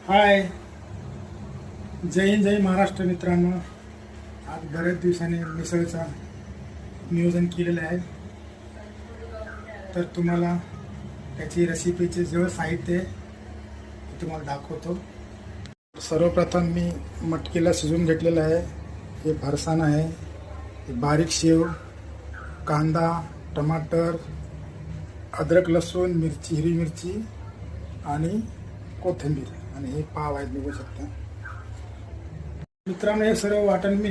हाय, जय हिंद, जय महाराष्ट्र मित्रांनो. आज बरेच दिवसांनी मिसळचा नियोजन केलेलं आहे. तर तुम्हाला त्याची रेसिपीचे जेवढं साहित्य ते तुम्हाला दाखवतो. सर्वप्रथम मी मटकीला शिजवून घेतलेलं आहे. हे फरसाण आहे, हे बारीक शेव, कांदा, टमाटर, अद्रक, लसूण, मिरची, हिरवी मिरची आणि कोथिंबीर आणि हे पाव आहेत, बघू शकता मित्रांनो. हे सर्व वाटण मी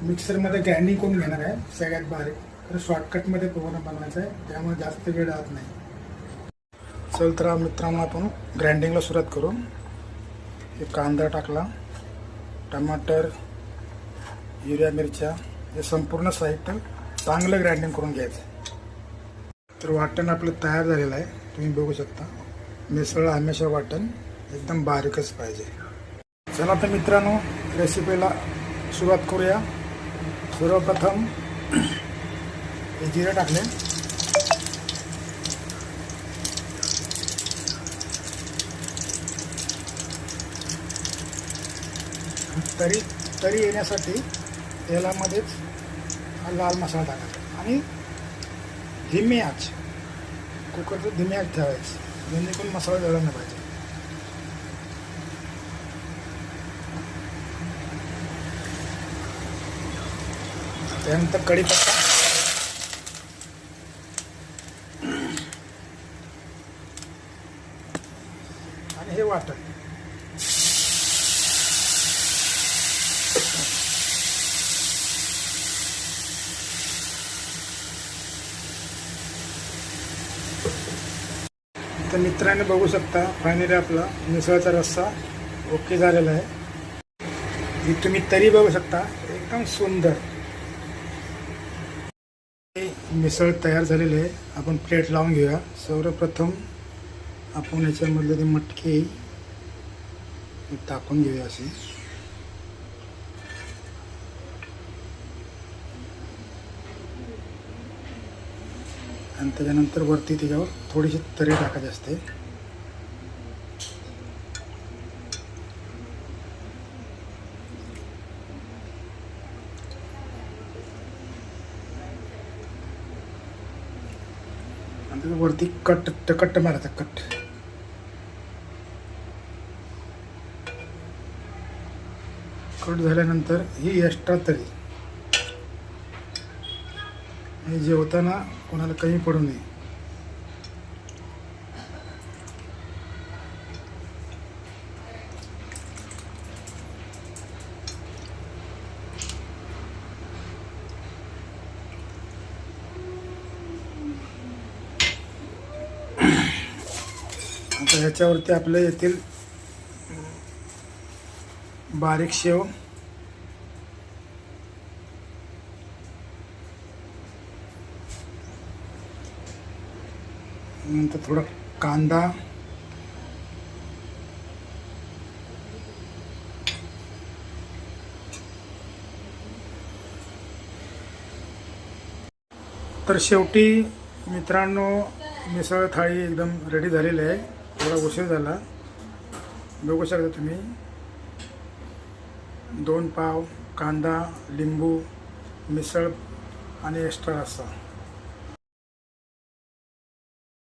मिक्सरमध्ये ग्राइंडिंग करून घेणार आहे सगळ्यात बारीक. तर शॉर्टकटमध्ये पूर्ण बनवायचं आहे, त्यामुळे जास्त वेळ राहत नाही. चल तर मित्रांनो, आपण ग्राइंडिंगला सुरुवात करू. हे कांदा टाकला, टमाटर, हिरव्या मिरच्या, हे संपूर्ण साहित्य चांगलं ग्राइंडिंग करून घ्यायचं. तर वाटण आपलं तयार झालेलं आहे, तुम्ही बघू शकता. मिसळ हमेशा वाटण एकदम बारीकच पाहिजे. चला तर मित्रांनो, रेसिपीला सुरुवात करूया. सर्वप्रथम हे जिरे टाकले, तरी येण्यासाठी तेलामध्येच हा लाल मसाला टाकायचा आणि धीमी आच, कुकरचं धीमी आच ठेवायचं, जेणेकरून मसाला जळला नाही पाहिजे. त्यानंतर कढीपत्ता आणि हे वाटण. तर मित्रांनो बघू शकता, फायनली आपला मिसळचा रस्सा ओके झालेला आहे. ही तुम्ही तरी बघू शकता, एकदम सुंदर मिसळ तयार झालेली आहे. आपण प्लेट लावून घेऊया. सर्वप्रथम आपण याच्यामधले ते मटकी टाकून घेऊया अशी. आणि त्याच्यानंतर वरती त्याच्यावर थोडीशी तरी टाकायची असते. आणि त्याच्या वरती कट मारायचा. कट झाल्यानंतर ही एक्स्ट्रा तरी हे जेवताना कोणाला कमी पडू नये. आता ह्याच्यावरती आपल्या येथील बारीक शेव, नंतर थोडा कांदा, तर शेवटी मित्रांनो मिसळ थाळी एकदम रेडी झालेली आहे. थोडा उशीर झाला, बघू शकता तुम्ही. 2 पाव, कांदा, लिंबू, मिसळ आणि एक्स्ट्रा रस्सा.